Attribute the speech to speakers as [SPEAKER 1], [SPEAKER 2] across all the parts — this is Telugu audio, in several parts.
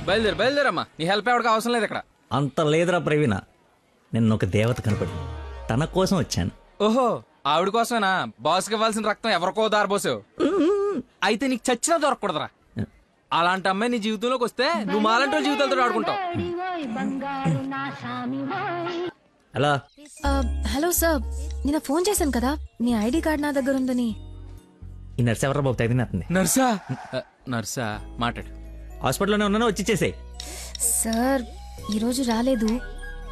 [SPEAKER 1] బయలుదేరమ్మా. నీ హెల్ప్ ఎవరికి అవసరం లేదు ఇక్కడ.
[SPEAKER 2] అంత లేదురా ప్రవీణ, నిన్న ఒక దేవత కనపడి తన కోసం వచ్చాను.
[SPEAKER 1] ఓహో, ఆవిడ కోసమేనా? బాస్కి ఇవ్వాల్సిన రక్తం ఎవరికో దారబోసావు. అయితే నీకు చచ్చినా దొరకకూడదురా. అలాంటి అమ్మాయి నీ జీవితంలోకి వస్తే నువ్వు మాలంటి జీవితాలతో ఆడుకుంటావు.
[SPEAKER 2] హలో
[SPEAKER 3] హలో సార్, నిన్న ఫోన్ చేశాను కదా, మీ ఐడి కార్డ్ నా దగ్గర ఉందని.
[SPEAKER 2] ఈ నర్స్ ఎవరా బాబు తగినట్టుంది?
[SPEAKER 1] నర్సా? నర్సా మాట్లాడు.
[SPEAKER 2] హాస్పిటల్లోనే ఉన్నాను, వచ్చి ఇచ్చేసేయ్.
[SPEAKER 3] సార్ ఈరోజు రాలేదు.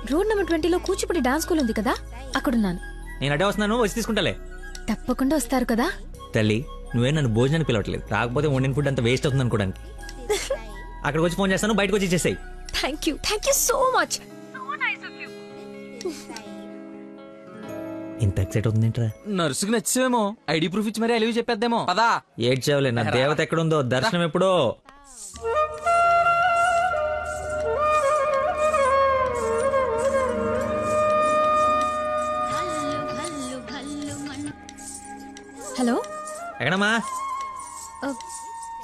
[SPEAKER 3] రోడ్ నెంబర్ 20లో కూచిపూడి డాన్స్ స్కూల్ ఉంది కదా, అక్కడున్నాను.
[SPEAKER 2] నేను అడే వస్తున్నాను, వచ్చి తీసుకుంటాలే.
[SPEAKER 3] తప్పకుండా వస్తారు కదా.
[SPEAKER 2] తల్లి, నువ్వే నన్ను భోజనానికి పిలవట్లేదు, రాకపోతే వండిన ఫుడ్ అంత వేస్ట్ అవుతుంది అనుకోడానికి. అక్కడికి వచ్చి ఫోన్ చేస్తాను, బయటకు వచ్చి ఇచ్చేసేయ్.
[SPEAKER 3] Thank you so much.
[SPEAKER 2] ఇంత ఎక్సైట్ అవుతుంది ఏంట్రా?
[SPEAKER 1] నర్సుకి నచ్చేమో, ఐడి ప్రూఫ్ ఇచ్చి మరీ అలివి చెప్పేద్దేమో. పదా
[SPEAKER 2] ఏడ్చావులే, నా దేవత ఎక్కడుందో, దర్శనం ఎప్పుడో.
[SPEAKER 3] హలో,
[SPEAKER 2] ఎక్కడమ్మా?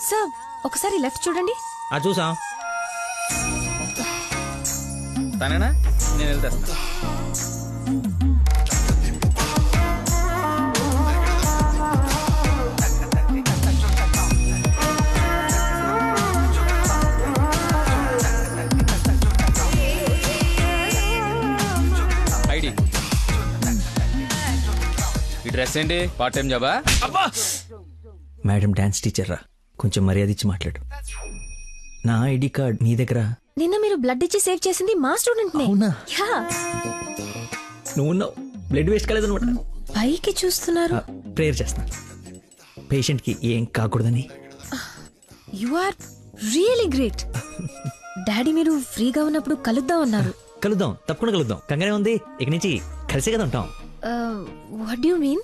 [SPEAKER 3] సార్ ఒకసారి లెఫ్ట్ చూడండి.
[SPEAKER 2] చూసాం.
[SPEAKER 1] తనేనా? నేను వెళ్తాను. ఐడి, ఈ డ్రెస్ ఏంటి? పార్ట్ టైం జాబా?
[SPEAKER 2] మేడం డాన్స్ టీచర్ రా, కొంచెం మర్యాద ఇచ్చి మాట్లాడు. నా ఐడి కార్డ్ నీ దగ్గర.
[SPEAKER 3] నిన్న మీరు బ్లడ్ ఇచ్చి సేవ్ చేసింది మా స్టూడెంట్ నే.
[SPEAKER 2] అవునా?
[SPEAKER 3] యా.
[SPEAKER 2] నువ్వు బ్లడ్ వేస్ట్ కాలేదు అనమాట.
[SPEAKER 3] పైకి చూస్తున్నారు.
[SPEAKER 2] ప్రేయర్ చేస్తా, పేషెంట్ కి ఏం కాకూడదని.
[SPEAKER 3] You are really great. Daddy మీరు ఫ్రీగా ఉన్నప్పుడు కలుద్దాం అన్నారు.
[SPEAKER 2] కలుద్దాం, తప్పకుండా కలుద్దాం. కంగానే ఉంది, ఇక నుంచి కలిసే కదా ఉంటాం.
[SPEAKER 3] What do you mean?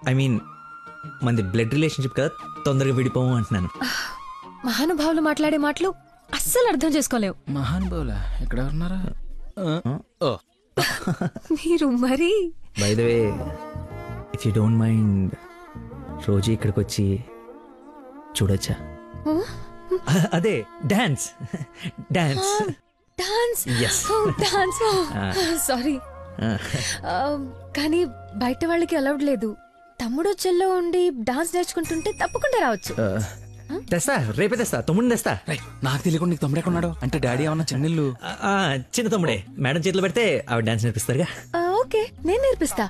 [SPEAKER 2] I mean మనది బ్లడ్ రిలేషన్షిప్ కదా, తొందరగా విడిపోము అంటున్నాను.
[SPEAKER 3] మహానుభావులు మాట్లాడే మాటలు అస్సలు అర్థం చేసుకోలేవు.
[SPEAKER 1] మహానుభావులా? ఎక్కడ ఉన్నారా?
[SPEAKER 3] మీరు మరి.
[SPEAKER 2] By the way, if you don't mind, రోజు ఇక్కడికి వచ్చి చూడొచ్చా? అదే dance. Dance
[SPEAKER 3] dance.
[SPEAKER 2] Yes.
[SPEAKER 3] Dance. Sorry, కానీ బయట వాళ్ళకి అలౌడ్ లేదు. తమ్ముడు చెల్లో ఉండి డాన్స్ నేర్చుకుంటుంటే తప్పకుండా రావచ్చు.
[SPEAKER 2] తెస్తా, రేపే తెస్తా, తమ్ముడిని తెస్తా.
[SPEAKER 1] నాకు తెలియకుండా నీకు తమ్ముడు ఎక్కడున్నాడు? అంటే డాడీ ఏమన్నా చిన్నల్లు?
[SPEAKER 2] చిన్న తమ్ముడే, మేడం చేతిలో పెడితే ఆవిడ డాన్స్ నేర్పిస్తారుగా.
[SPEAKER 3] ఓకే, నేను నేర్పిస్తా.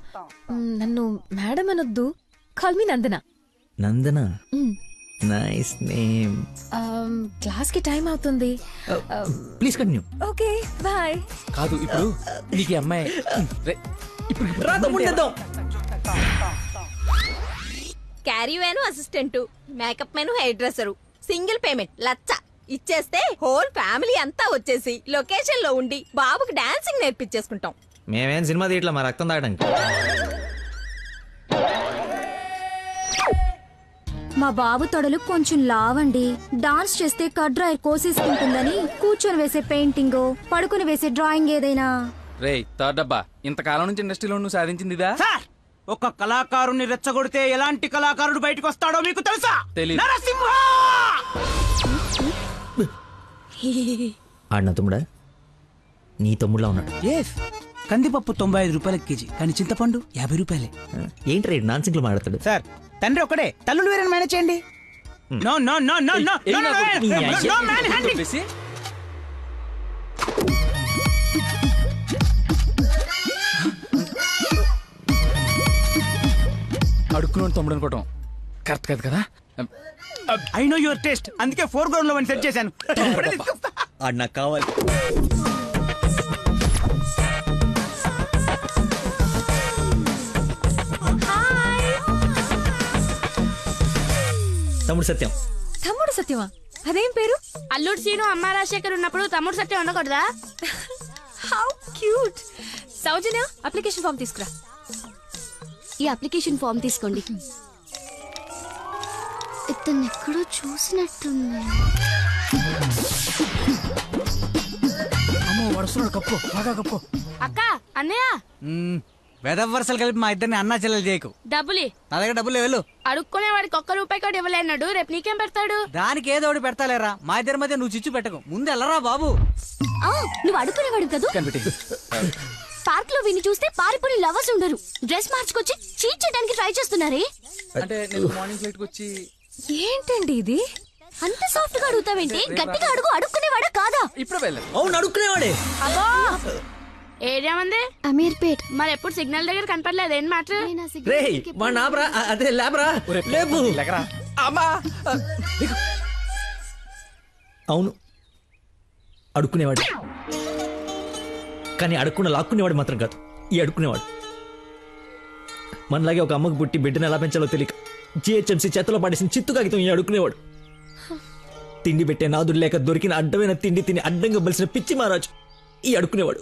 [SPEAKER 3] నన్ను మేడం అనొద్దు, call me Nandana.
[SPEAKER 2] Nandana, nice name.
[SPEAKER 3] Class కి టైం అవుతుంది.
[SPEAKER 2] Please continue.
[SPEAKER 3] Okay, bye.
[SPEAKER 1] కాదు, ఇప్పుడు నీకు అమ్మాయి
[SPEAKER 4] caravan assistant, makeup men hair dresser, single payment 1,00,000 ఇచ్చేస్తే హోల్ ఫ్యామిలీ అంతా వచ్చేసి లొకేషన్ లో ఉండి బాబుకి డాన్సింగ్ నేర్పించేసుకుంటాం.
[SPEAKER 2] మేమేం సినిమా తీయట్లా, మా రక్తం తాగడానికి.
[SPEAKER 5] మా బాబు తొడలు కొంచెం లావండి. డాన్స్ చేస్తే కడ్రాయర్ కోసేసుకుంటుందని కూర్చొని వేసే పెయింటింగ్, పడుకుని వేసే డ్రాయింగ్ ఏదైనా.
[SPEAKER 1] రే థర్డ్ డబ్బా, ఇంతకాలం నుంచి ఇండస్ట్రీలో నువ్వు సాధించిందిదా?
[SPEAKER 6] ఒక కళాకారుని రెచ్చగొడితే ఎలాంటి కళాకారుడు బయటకు వస్తాడో మీకు తెలుసా? నరసింహ!
[SPEAKER 2] ఆడిన తమ్ముడా? నీ తమ్ముడులా ఉన్నాడు.
[SPEAKER 6] కందిపప్పు 95 రూపాయల కేజీ, కానీ చింతపండు 50 రూపాయలే.
[SPEAKER 2] ఏంటి రేడు నాన్సింగ్ లో మాట్లాడతాడు?
[SPEAKER 6] సార్, తండ్రి ఒకడే, తల్లులు వేరే మేనేజ్ చేయండి. No no no no no no man handling.
[SPEAKER 1] అడుక్కున్నాడు తమ్ముడు అనుకోవటం కరెక్ట్ కాదు కదా.
[SPEAKER 6] ఐ నో యువర్ టేస్ట్, అందుకే 4 గ్రౌండ్ లో సెట్ చేశాను.
[SPEAKER 2] ఆడు నాకు కావాలి. తమ్ముడు సత్యం.
[SPEAKER 3] తమ్ముడు సత్యమా? అదేం పేరు?
[SPEAKER 7] అల్లుడు సీను అమ్మ రాజశేఖర్ ఉన్నప్పుడు తమ్ముడు సత్యం ఉండకూడదా?
[SPEAKER 3] How cute. Soujanya, application form తీసుకురా.
[SPEAKER 5] ఈ అప్లికేషన్ ఫామ్ తీసుకోండి. ఇతను ఎక్కడో చూసినట్టుంది.
[SPEAKER 1] అమ్మో వరుసలో కప్పు, బాగా కప్పు.
[SPEAKER 7] అక్క, అన్నయ్య.
[SPEAKER 6] వెదవరసలు కలిపి మా ఇద్దరిని అన్నా చెల్లెలు చేయకు.
[SPEAKER 7] డబ్బులి
[SPEAKER 6] నా దగ్గర డబ్బులు వెళ్ళు.
[SPEAKER 7] అడుక్కునే వాడికి ₹1 కూడా ఇవ్వలేన్నాడు. రేపు నీకేం పెడతాడు?
[SPEAKER 6] దానికి ఏదో ఒకటి పెడతాలేరా. మా ఇద్దరి మధ్య నువ్వు చిచ్చు పెట్టకు. ముందు వెళ్ళరా బాబు.
[SPEAKER 5] నువ్వు అడుగునేవాడు కదా. పార్క్ లో విని చూస్తే పారిపోయి లవర్స్ ఉండరు. డ్రెస్ మార్చుకొచ్చి చీట్ చేయడానికి ట్రై చేస్తున్నారే.
[SPEAKER 1] అంటే నేను మార్నింగ్ ఫ్లైట్ కి వచ్చి.
[SPEAKER 3] ఏంటండి ఇది?
[SPEAKER 5] అంత సాఫ్ట్ గా అడుగుతావేంటి? గట్టిగా అడుగు. అడుక్కునేవాడా కాదా?
[SPEAKER 1] ఇప్పుడు వెళ్ళాను.
[SPEAKER 2] అవును అడుక్కునేవాడే.
[SPEAKER 7] అబ్బో ఏరియా మంది
[SPEAKER 5] అమీర్పేట్.
[SPEAKER 7] మరి ఎప్పుడు సిగ్నల్ దగ్గర కనపడలేదు. ఏం మాట?
[SPEAKER 2] రే వాడు నాబ్రా, అదే లేబరా, లేపు.
[SPEAKER 1] అమ్మా
[SPEAKER 2] అవును అడుక్కునేవాడు, కానీ అడుక్కున్న లాక్కునేవాడు మాత్రం కాదు ఈ అడుక్కునేవాడు. మనలాగే ఒక అమ్మకు పుట్టి బిడ్డను ఎలా పెంచాలో తెలియక జిహెచ్ఎంసీ చేతిలో పడేసిన చిత్తు కాగితం ఈ అడుక్కునేవాడు. తిండి పెట్టే నాదుడు లేక దొరికిన అడ్డమైన తిండి తిని అడ్డంగా బలిసిన పిచ్చి మహారాజు ఈ అడుక్కునేవాడు.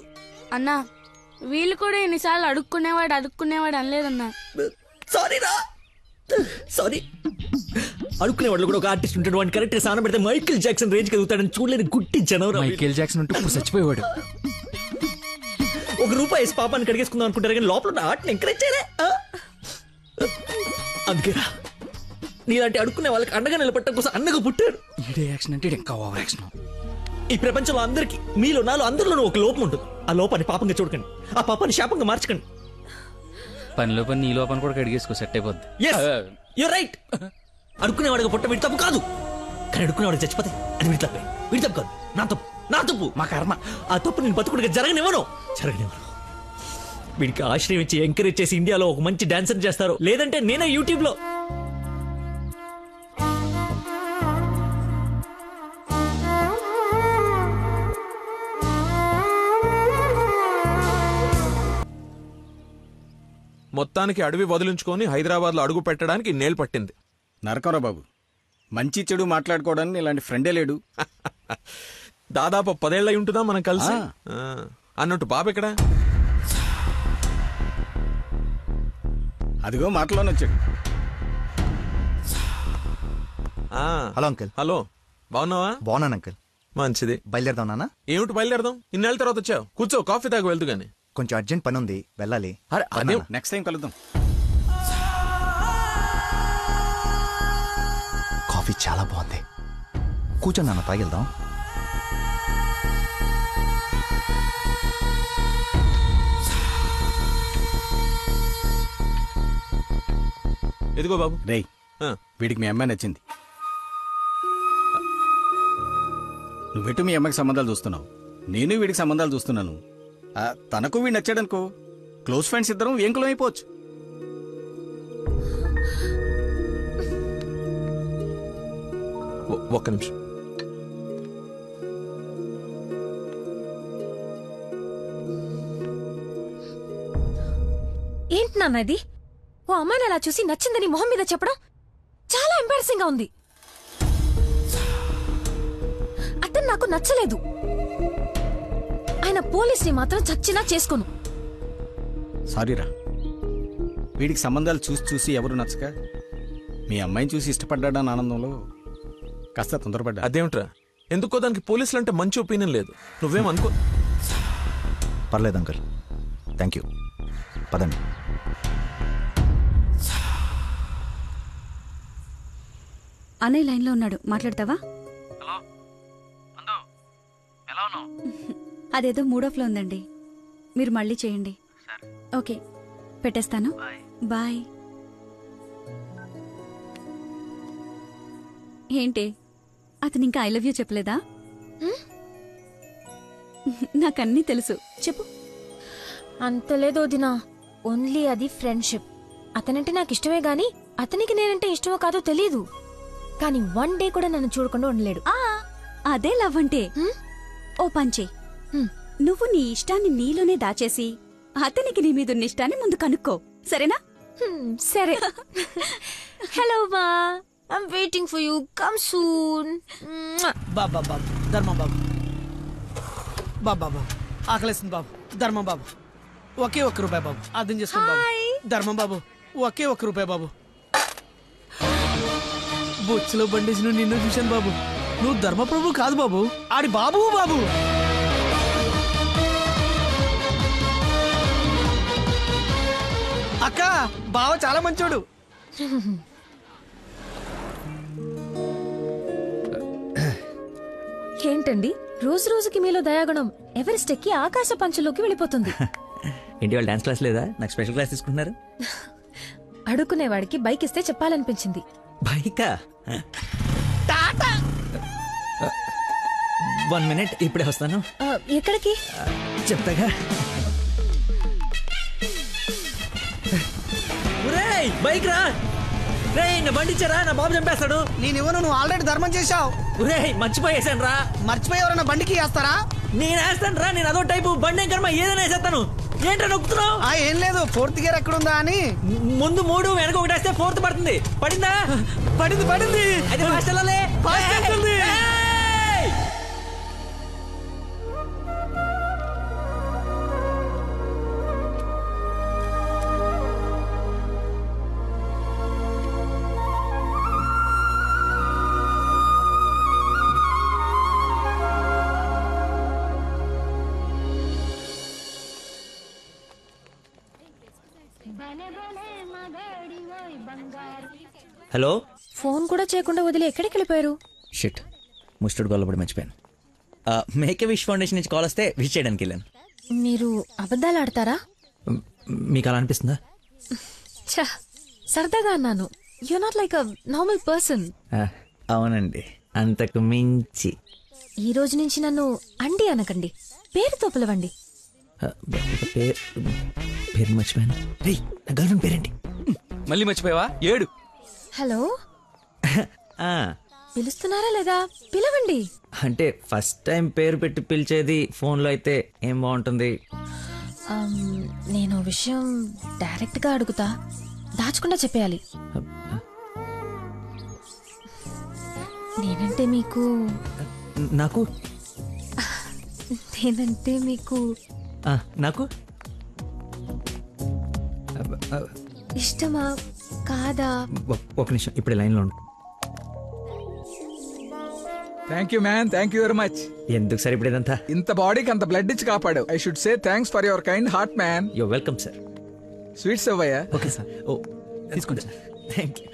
[SPEAKER 7] అన్నా వీళ్ళు కూడా ఎన్నిసార్లు అడుక్కునేవాడు అనలేదన్నా.
[SPEAKER 2] సారీరా, సారీ. అడుక్కునేవాడు కూడా ఒక ఆర్టిస్ట్ ఉంటాడు. వాడిని కరెక్ట్ గా సాన పెడితే మైకేల్ జాక్సన్ రేంజ్ కదుగుతాడని చూడలేని గుట్టి జనం.
[SPEAKER 1] మైకేల్ జాక్సన్ ఉంటే ఇప్పుడు చచ్చిపోయేవాడు.
[SPEAKER 2] ₹1 వేసి పాపాన్ని కడిగేసుకుందాం అనుకుంటారు కానీ లోపల ఉన్న ఆర్ట్ని ఎంకరేజ్ చేయలే. అందుకేరా నీలాంటి అడుక్కునే వాళ్ళకి అండగా నిలబట్టడం కోసం అన్నగా పుట్టాడు.
[SPEAKER 1] ఈడే యాక్షన్ అంటే ఇంకా ఓవర్ యాక్షన్.
[SPEAKER 2] ఈ ప్రపంచంలో అందరికి మీలో నాలో అందరిలోనూ ఒక లోపం ఉంటుంది. ఆ లోపాన్ని పాపంగా చూడకండి, ఆ పాపాన్ని శాపంగా మార్చకండి.
[SPEAKER 1] పనిలో పని నీ లోపల కూడా కడిగేసుకో, సెట్ అయిపోద్ది.
[SPEAKER 2] You're right. అడుక్కునేవాడిగా పుట్ట వీడి తప్పు కాదు, కానీ అడుక్కునేవాడికి చచ్చిపోతే అది వీడి తప్పే. వీడి తప్పు కాదు, నా తప్పు, మా కర్మ. ఆ తప్పు నేను బతుకుడిగా జరగనివ్వను. వీడికి ఆశ్రయం ఇచ్చి ఎంకరేజ్ చేసి ఇండియాలో ఒక మంచి డాన్సర్ చేస్తారు, లేదంటే నేనే యూట్యూబ్ లో.
[SPEAKER 8] మొత్తానికి అడవి వదిలించుకొని హైదరాబాద్ లో అడుగు పెట్టడానికి నేలు పట్టింది.
[SPEAKER 9] నరకరా బాబు, మంచి చెడు మాట్లాడుకోవడానికి ఇలాంటి ఫ్రెండే లేడు.
[SPEAKER 8] దాదాపు 10 ఏళ్ళై ఉంటుందా మనం కలిసి. అన్నట్టు బాబు ఎక్కడ?
[SPEAKER 9] అదిగో మాటలోనే వచ్చాడు.
[SPEAKER 10] Hello uncle.
[SPEAKER 8] హలో, బాగున్నావా?
[SPEAKER 10] బాగున్నాను అంకుల్.
[SPEAKER 8] మంచిది.
[SPEAKER 10] బయలుదేరదాం నాన్న.
[SPEAKER 8] ఏమిటి బయలుదేరదాం? ఇన్నేళ్ళ తర్వాత వచ్చావు, కూర్చో, కాఫీ తాగు వెళ్తూ గాని.
[SPEAKER 10] కొంచెం అర్జెంట్ పని ఉంది, వెళ్ళాలి.
[SPEAKER 8] అదే
[SPEAKER 9] నెక్స్ట్ టైం కలుద్దాం.
[SPEAKER 10] కాఫీ చాలా బాగుంది, కూర్చొని నాన్న తాగిద్దాం.
[SPEAKER 8] ఎదిగో బాబు.
[SPEAKER 9] రేయ్, వీడికి మీ అమ్మాయి నచ్చింది. నువ్వెటు మీ అమ్మాయికి సంబంధాలు చూస్తున్నావు, నేను వీడికి సంబంధాలు చూస్తున్నాను. తనకు వీడు నచ్చాడనుకో, క్లోజ్ ఫ్రెండ్స్ ఇద్దరం ఏంకులం అయిపోవచ్చు.
[SPEAKER 8] ఒక్క నిమిషం.
[SPEAKER 3] ఏంటి నాన్న ఇది? ఓ అమ్మాయిని అలా చూసి నచ్చిందని మొహం మీద చెప్పడం చాలా ఎంబారసింగ్ గా ఉంది. అతను నాకు నచ్చలేదు. ఆయన పోలీస్ని మాత్రం చచ్చినా చేసుకోను.
[SPEAKER 9] సారీరా, వీడికి సంబంధాలు చూసి చూసి ఎవరు నచ్చక మీ అమ్మాయిని చూసి ఇష్టపడ్డాడని ఆనందంలో కాస్త తొందరపడ్డా.
[SPEAKER 8] అదేమిట్రా, ఎందుకో దానికి పోలీసులు అంటే మంచి ఒపీనియన్ లేదు. నువ్వేం అనుకో.
[SPEAKER 10] పర్లేదు అంకుల్, థ్యాంక్ యూ. పదండి.
[SPEAKER 5] అన్నయ్య లైన్ లో ఉన్నాడు, మాట్లాడతావా? అదేదో మూడోఫ్లో ఉందండి, మీరు మళ్ళీ చేయండి. ఓకే, పెట్టేస్తాను. బాయ్. ఏంటి, అతను ఇంకా ఐ లవ్ యూ చెప్పలేదా? నాకన్నీ తెలుసు, చెప్పు.
[SPEAKER 3] అంత లేదో దినా, ఓన్లీ అది ఫ్రెండ్షిప్. అతనంటే నాకు ఇష్టమే గాని అతనికి నేనంటే ఇష్టమో కాదో తెలీదు. కానీ 1 డే కూడా నన్ను చూడకుండా ఉండలేడు.
[SPEAKER 5] అదే లవ్ అంటే. ఓ పంచే, నువ్వు నీ ఇష్టాన్ని నీలోనే దాచేసి అతనికి నీ మీదున్న ఇష్టాన్ని ముందు కనుక్కో, సరేనా?
[SPEAKER 3] సరే. హలో మా, I'm waiting for you, come soon.
[SPEAKER 6] బాబా బాబు, ధర్మం బాబు. బాబా ఆకలేస్తుంది బాబు. ధర్మం బాబు, ఒకే ₹1 బాబు, అర్థం చేసుకోండి బాబు. ధర్మం బాబు, ఒకే ₹1 బాబు. బొచ్చులో బండేసి నిన్ను చూశాను బాబు. నువ్వు ధర్మప్రభు కాదు బాబు, ఆడి బాబు బాబు. బావ చాలా మంచోడు.
[SPEAKER 3] ఏంటండి రోజు రోజుకి మీలో దయాగుణం ఎవరెస్ట్ ఎక్కి ఆకాశ పంచులోకి వెళ్ళిపోతుంది.
[SPEAKER 2] ఏంటి వాళ్ళు డాన్స్ క్లాస్ లేదా? నాకు స్పెషల్ క్లాస్ తీసుకుంటున్నారు.
[SPEAKER 3] అడుక్కునేవాడికి బైక్ ఇస్తే చెప్పాలనిపించింది.
[SPEAKER 2] బైకా? 1 minute, ఇప్పుడే వస్తాను.
[SPEAKER 3] ఎక్కడికి?
[SPEAKER 2] చెప్తాగా. బైక్ రా రే, నా బండి ఇచ్చారా, నా బాబు చంపేస్తాడు.
[SPEAKER 6] నేను ఇవ్వను, నువ్వు ఆల్రెడీ ధర్మం చేశావు.
[SPEAKER 2] మర్చిపోయేసాను రా.
[SPEAKER 6] మర్చిపోయి ఎవరైనా బండికి వేస్తారా?
[SPEAKER 2] నేను వేస్తాను రా, నేను అదో టైపు బండి కర్మ ఏదైనా వేసేస్తాను. ఏంటో నొక్కుతున్నావు?
[SPEAKER 6] ఏం లేదు, 4th గేర్ ఎక్కడుందా అని.
[SPEAKER 2] ముందు 3 వెనక 1 వేస్తే 4th పడుతుంది. పడిందా?
[SPEAKER 6] పడింది.
[SPEAKER 2] అది ఫాస్ట్ వెళ్ళాలి. హలో.
[SPEAKER 3] ఫోన్ కూడా చేయకుండా వదిలి ఎక్కడికి వెళ్ళిపోయారు?
[SPEAKER 2] షిట్, ముస్టుడు గొల్లబడి మర్చిపోయాను. మేకే విష్ ఫౌండేషన్ నుంచి కాల్ వస్తే విష్ చేయడానికి వెళ్ళాను.
[SPEAKER 3] మీరు అబద్ధాలు ఆడతారా?
[SPEAKER 2] మీకు అలా అనిపిస్తుందా?
[SPEAKER 3] సరదాగా అన్నాను. You not like a normal person.
[SPEAKER 2] అవునండి, అంతకు మించి.
[SPEAKER 3] ఈ రోజు నుంచి నన్ను అండి అనకండి, పేరుతో పిలవండి.
[SPEAKER 2] పేరు మర్చిపోయాను. రే, నా గర్ల్ ఫ్రెండ్ పేరేంటి?
[SPEAKER 1] మళ్ళీ మర్చిపోయావా? 7.
[SPEAKER 3] హలో. పిలుస్తున్నారా లేదా? పిలవండి.
[SPEAKER 2] అంటే ఫస్ట్ టైం పేరు పెట్టి పిలిచేది ఫోన్లో అయితే ఏం బాగుంటుంది?
[SPEAKER 3] నేను విషయం డైరెక్ట్ గా అడుగుతా, దాచకుండా చెప్పేయాలి. నేనంటే మీకు
[SPEAKER 2] నాకు
[SPEAKER 3] నేనంటే మీకు
[SPEAKER 2] నాకు
[SPEAKER 3] ఇష్టమా కాదా?
[SPEAKER 2] ఒక నిమిషం, ఇప్పుడు లైన్లో ఉండు.
[SPEAKER 11] Thank you man, thank you very much.
[SPEAKER 2] ఎందుకు సార్ ఇప్పుడు ఇదంతా?
[SPEAKER 11] ఇంత బాడీకి అంత బ్లడ్ ఇచ్చి కాపాడు. I should say thanks for your kind heart man.
[SPEAKER 2] You welcome sir.
[SPEAKER 11] Sweets అవ్వయ్యా.
[SPEAKER 2] Okay sir. ఓ తీసుకోండి సార్. Thank you.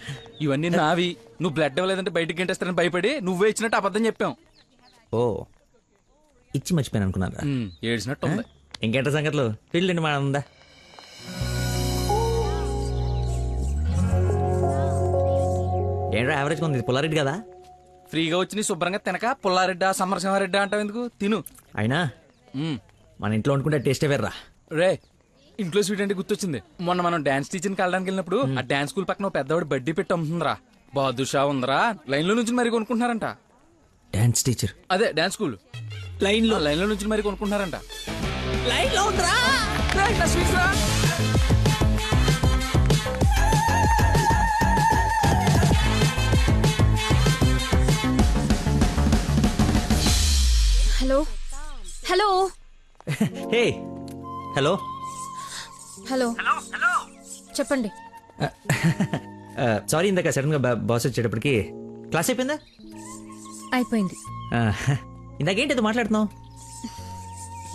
[SPEAKER 1] ఇవన్నీ నావి. నువ్వు బ్లడ్ ఇవ్వలేదంటే బయటికి గంటేస్తారని భయపడి నువ్వే ఇచ్చినట్టు అబద్ధం చెప్పాం.
[SPEAKER 2] ఓ, ఇచ్చి మర్చిపోయాను అనుకున్నారా?
[SPEAKER 1] ఏడ్చినట్టు ఉంది.
[SPEAKER 2] ఇంకేంట సంగతులు? ఫీల్డ్ అండి మన ఉందా? ఏంటో యావరేజ్ ఉంది. పుల్లారెడ్డి కదా?
[SPEAKER 1] ఫ్రీగా వచ్చి శుభ్రంగా తినక పుల్లారెడ్డా సమరసింహారెడ్డా అంటావు ఎందుకు? తిను.
[SPEAKER 2] అయినా మన ఇంట్లో వండుకుంటే టేస్టే వేర్రా.
[SPEAKER 1] రే, ఇంట్లో స్వీట్ అంటే గుర్తొచ్చింది. మొన్న మనం డాన్స్ టీచర్కి వెళ్ళడానికి వెళ్ళినప్పుడు ఆ డాన్స్ స్కూల్ పక్కన పెద్దవాడు బడ్డీ పెట్టి అమ్ముతుందిరా. బాదుషా ఉందరా. లైన్ లో నుంచి మరి కొనుక్కుంటున్నారంట.
[SPEAKER 2] Dance teacher?
[SPEAKER 1] అదే డాన్స్ స్కూల్. లైన్ లో నుంచి మరి కొనుక్కుంటున్నారంట.
[SPEAKER 2] లైన్ లో ఉందిరా.
[SPEAKER 3] Hello. Hello.
[SPEAKER 2] Hey. Hello.
[SPEAKER 3] Hello. చెప్పండి.
[SPEAKER 2] సారీ, ఇందాక సడన్ గా బాస్ వచ్చేటప్పటికి క్లాస్ అయిపోయిందా?
[SPEAKER 3] అయిపోయింది.
[SPEAKER 2] ఇందాకేంటి అది మాట్లాడుతున్నావు?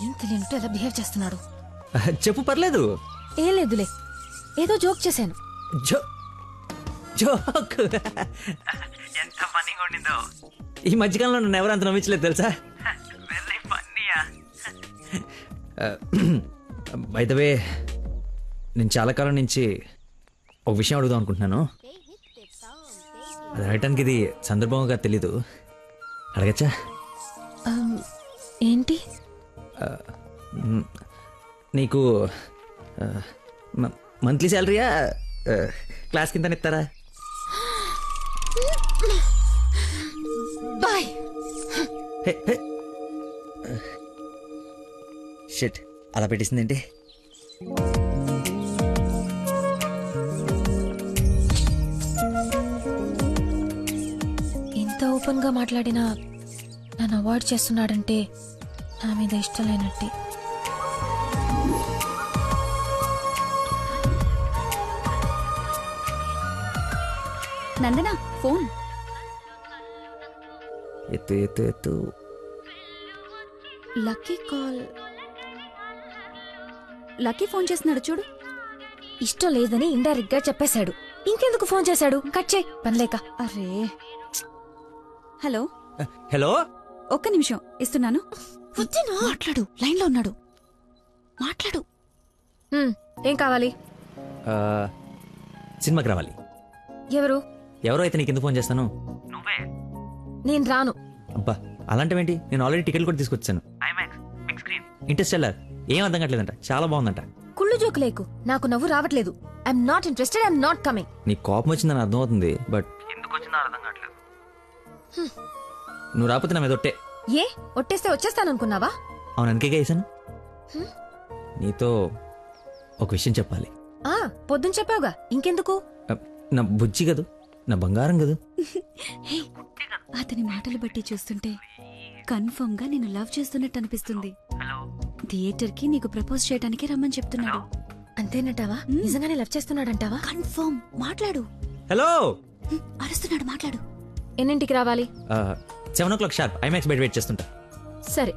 [SPEAKER 3] ఏం తెలియనట్టు ఎలా బిహేవ్ చేస్తున్నాడు.
[SPEAKER 2] చెప్పు, పర్లేదు.
[SPEAKER 3] ఏం లేదులే, ఏదో జోక్ చేశాను.
[SPEAKER 2] జోక్? ఎంత ఫన్నీగా ఉండిందో. ఈ మధ్యకాలంలో నన్ను ఎవరు అంత నమ్మించలేదు తెలుసా? బై ద వే, నేను చాలా కాలం నుంచి ఒక విషయం అడుగుదాం అనుకుంటున్నాను. అది అడగటానికి ఇది సందర్భంగా తెలీదు. అడగచ్చా?
[SPEAKER 3] ఏంటి?
[SPEAKER 2] నీకు మంత్లీ శాలరీయా, క్లాస్ కింద ఇస్తారా?
[SPEAKER 3] బాయ్.
[SPEAKER 2] షిట్, అలా పెట్టేసిందేంటి?
[SPEAKER 3] ఇంత ఓపెన్ గా మాట్లాడినా నన్ను అవాయిడ్ చేస్తున్నాడంటే నా మీద ఇష్టం లేనట్టే.
[SPEAKER 5] నందన ఫోన్.
[SPEAKER 2] ఎత్తు ఎత్తు ఎత్తు.
[SPEAKER 5] Lucky call. లక్కీ ఫోన్ చేస్తున్నాడు చూడు.
[SPEAKER 3] ఇష్టం లేదని ఇండైరెక్ట్ గా చెప్పేశాడు. ఇంకెందుకు ఫోన్ చేశాడు? కట్ చేయి పనిలేక.
[SPEAKER 12] అరే హలో
[SPEAKER 2] హలో,
[SPEAKER 12] ఒక్క నిమిషం ఇస్తున్నాను. మాట్లాడు, లైన్ లో ఉన్నాడు, మాట్లాడు.
[SPEAKER 3] ఏం కావాలి?
[SPEAKER 2] సినిమాకి రావాలి.
[SPEAKER 3] ఎవరు?
[SPEAKER 2] ఎవరో అయితే నీకు ఎందుకు ఫోన్ చేస్తాను?
[SPEAKER 3] నేను రాను.
[SPEAKER 2] అబ్బా అలాంటివేంటి, నేను ఆల్రెడీ టికెట్ కూడా తీసుకొచ్చాను. ఇంటర్స్టెల్లార్ ఏం అర్థం కావట్లేదంట, చాలా బాగుందంట.
[SPEAKER 3] కుళ్ళు జోకు లేకు, నాకు నవ్వు రావట్లేదు. I'm not interested, I'm not coming.
[SPEAKER 2] నీ కోపం వచ్చిందని అర్థం అవుతుంది, బట్ ఎందుకు వచ్చిందో అర్థం కావట్లేదు. నువ్వు రాకపోతే నా మీద ఒట్టే.
[SPEAKER 3] ఏ ఒట్టేస్తే వచ్చేస్తాననుకున్నావా?
[SPEAKER 2] అవును, అందుకే వేసాను. నీతో ఒక విషయం చెప్పాలి.
[SPEAKER 3] పొద్దున చెప్పావుగా, ఇంకెందుకు?
[SPEAKER 2] నా బుజ్జి కదూ, నా బంగారం కదూ.
[SPEAKER 12] అతని మాటలు బట్టి చూస్తుంటే కన్ఫర్మ్ గా నేను లవ్ చేస్తున్నట్టు అనిపిస్తుంది. థియేటర్ కి నీకు ప్రపోజ్ చేయడానికి రమ్మని చెప్తున్నాడు.
[SPEAKER 3] అంతేనటావా? నిజంగానే లవ్ చేస్తున్నాడంటావా?
[SPEAKER 12] కన్ఫర్మ్. మాట్లాడు.
[SPEAKER 2] హలో,
[SPEAKER 12] అరుస్తున్నాడు, మాట్లాడు.
[SPEAKER 3] ఎన్నింటికి రావాలి?
[SPEAKER 2] 7 o'clock షార్ప్ ఐమాక్స్ బయట వెయిట్ చేస్తుంటా.
[SPEAKER 3] సరే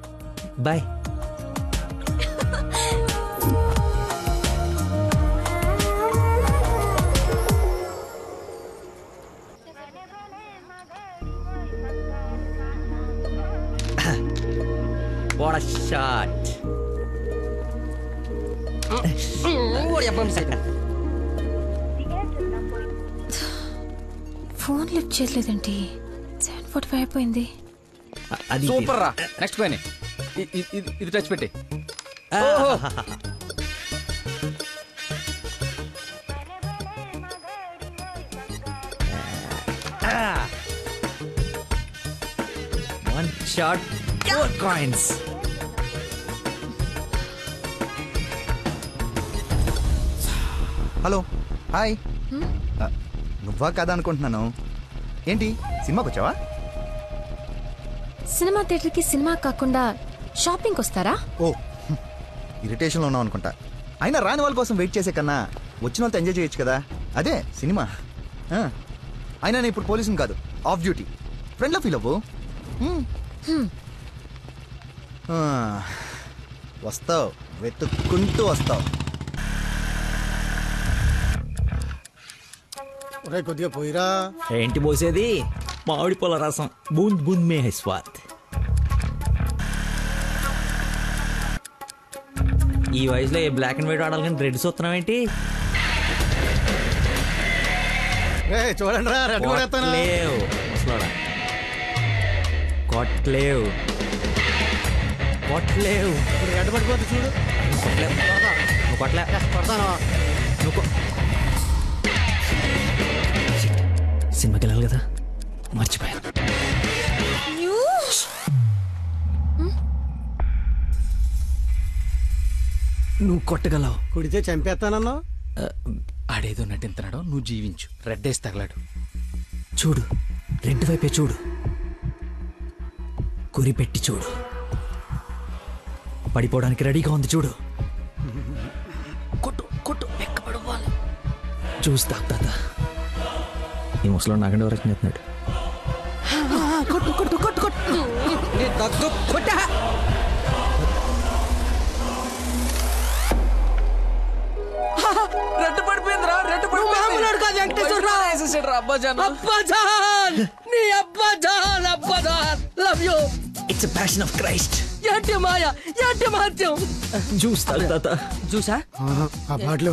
[SPEAKER 2] bye. What a shot.
[SPEAKER 3] Phone lift చేయలేదండి. 7:45 అయిపోయింది.
[SPEAKER 1] సూపర్ రా. నెక్స్ట్ పైన ఇది టచ్ పెట్టి.
[SPEAKER 2] One shot, 4 coins.
[SPEAKER 10] Hello, hi. నువ్వా కదా అనుకుంటున్నాను. ఏంటి సినిమాకి వచ్చావా?
[SPEAKER 3] సినిమా థియేటర్కి సినిమా కాకుండా షాపింగ్కి వస్తారా?
[SPEAKER 10] ఓ, ఇరిటేషన్లో ఉన్నావు అనుకుంటా. అయినా రాని వాళ్ళ కోసం వెయిట్ చేసే కన్నా వచ్చిన వాళ్ళతో ఎంజాయ్ చేయొచ్చు కదా, అదే సినిమా. అయినా నేను ఇప్పుడు పోలీసుని కాదు, ఆఫ్ డ్యూటీ. ఫ్రెండ్లో ఫీల్ అవ్వు. వస్తావు, వెతుక్కుంటూ వస్తావు.
[SPEAKER 9] కొద్దిగా పోయిరా.
[SPEAKER 2] ఏంటి పోసేది? మామిడి పొల రసం. బూంద్ బూంద్ మే హై స్వాద్. ఈ వయసులో ఏ బ్లాక్ అండ్ వైట్ ఆడాలి కానీ రెడ్ చూస్తున్నావు ఏంటి?
[SPEAKER 9] చూడండి రా, రెడ్ కూడా ఎత్తాను.
[SPEAKER 2] కొట్లేవు ముసలోడా, కొట్లేవు కొట్లేవు.
[SPEAKER 9] రెడ్ పడిపోతే చూడు.
[SPEAKER 2] నువ్వు కొట్లే,
[SPEAKER 9] కొడతాను.
[SPEAKER 2] నువ్వు సినిమాకి వెళ్ళాలి కదా, మర్చిపోయాను. నువ్వు కొట్టగలవు.
[SPEAKER 9] కుడితే చంపేస్తానన్నా.
[SPEAKER 1] ఆడేదో నటింతున్నాడో, నువ్వు జీవించు. రెడ్ వేసి తగలాడు.
[SPEAKER 2] చూడు, రెడ్ వైపే చూడు, గురి పెట్టి చూడు. పడిపోవడానికి రెడీగా ఉంది చూడు. కొట్టు కొట్టు, ఎక్కబడిపోవాలి. చూస్తా తాత. ఈ ముసలో నాగండి వరకు చెప్తున్నాడు.
[SPEAKER 6] కొట్టు కొట్టు కొట్టు కొట్టు.
[SPEAKER 1] రెడ్ పడిపోయిందిరా, రెడ్
[SPEAKER 6] మామూలు కాదు వెంకటేశ్వరరావు.
[SPEAKER 1] అబ్బాజాన్,
[SPEAKER 6] అబ్బాజాన్, నీ అబ్బాజాన్, అబ్బాజాన్, love you.
[SPEAKER 2] It's passion of Christ.
[SPEAKER 6] ఏంటి మాయ, ఏంటి మహత్యం.
[SPEAKER 2] చూస్తా తాత.
[SPEAKER 6] చూసా
[SPEAKER 9] ఆ బాటిలో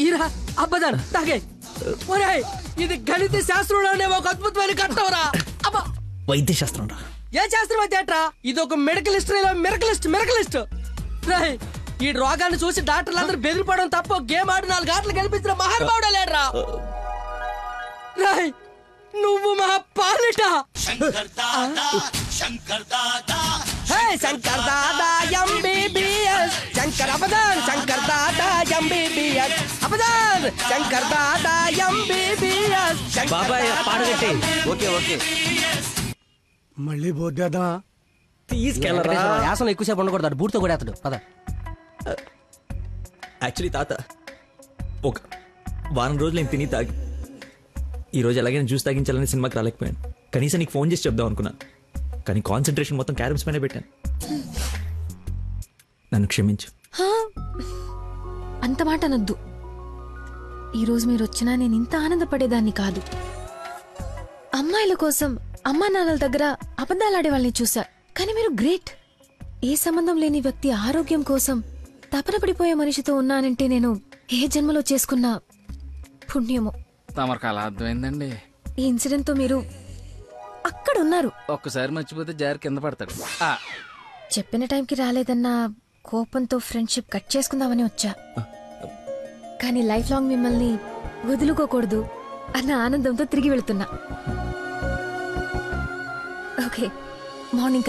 [SPEAKER 6] ఈరా అబ్బదాన్ తాగే. ఒరేయ్, ఇది గణిత శాస్త్రంలోనే ఒక అద్భుతమైన కట్టవరా. అబ్బా,
[SPEAKER 2] వైద్య శాస్త్రం రా.
[SPEAKER 6] ఏ శాస్త్రం అయితే ఏట్రా? ఇది ఒక మెడికల్ హిస్టరీలో మెరకలిస్ట్. రేయ్, ఈ రోగాన్ని చూసి డాక్టర్లు అందరూ బెదిరిపోవడం తప్ప గేమ్ ఆడి 4 ఆటలు కనిపించిన మహానుభావుడే లేడ్రా. రేయ్, నువ్వు మా పాలిట. Shankar Dada MBBS, Shankar అబదాన్, Shankar Dada MBBS, అబదాన్, Shankar Dada MBBS.
[SPEAKER 2] బాబాయ్ పాడగట్టి.
[SPEAKER 1] Okay okay.
[SPEAKER 9] మళ్ళీ పోద్దేదా?
[SPEAKER 2] తీసుకెళ్ళరా.
[SPEAKER 6] యాసన ఎక్కువసేపు ఉండకూడదు, బూర్తో కూడా అతడు పద.
[SPEAKER 2] యాక్చువల్లీ తాత, ఒక వారం రోజులు నేను తిని తాగి ఈరోజు ఎలాగైనా జ్యూస్ తాగించాలని సినిమాకి రాలేకపోయాను. కనీసం నీకు ఫోన్ చేసి చెప్దాం అనుకున్నాను, కానీ కాన్సన్ట్రేషన్ మొత్తం క్యారమ్స్ పైన పెట్టాను. నన్ను క్షమించు.
[SPEAKER 3] అంత మాట అనొద్దు. ఈ రోజు మీరు వచ్చినా నేను ఇంత ఆనందపడేదాన్ని కాదు. అమ్మాయిల కోసం అమ్మా నాన్నల దగ్గర అబద్ధాలాడే వాళ్ళని చూసా, కానీ మీరు గ్రేట్. ఏ సంబంధం లేని వ్యక్తి ఆరోగ్యం కోసం తపన పడిపోయే మనిషితో ఉన్నానంటే నేను ఏ జన్మలో చేసుకున్న పుణ్యమో.
[SPEAKER 1] తమరికి అలా అర్థమైందండి.
[SPEAKER 3] ఈ ఇన్సిడెంట్ తో మీరు అక్కడ ఉన్నారు.
[SPEAKER 1] ఒక్కసారి మర్చిపోతే జారి కింద పడతాడు.
[SPEAKER 3] చెప్పిన టైంకి రాలేదన్న కోపంతో ఫ్రెండ్షిప్ కట్ చేసుకుందామని వచ్చా, కానీ లైఫ్ లాంగ్ మిమ్మల్ని వదులుకోకూడదు అన్న ఆనందంతో తిరిగి వెళుతున్నా. ఓకే, మార్నింగ్ కలుద్దాం.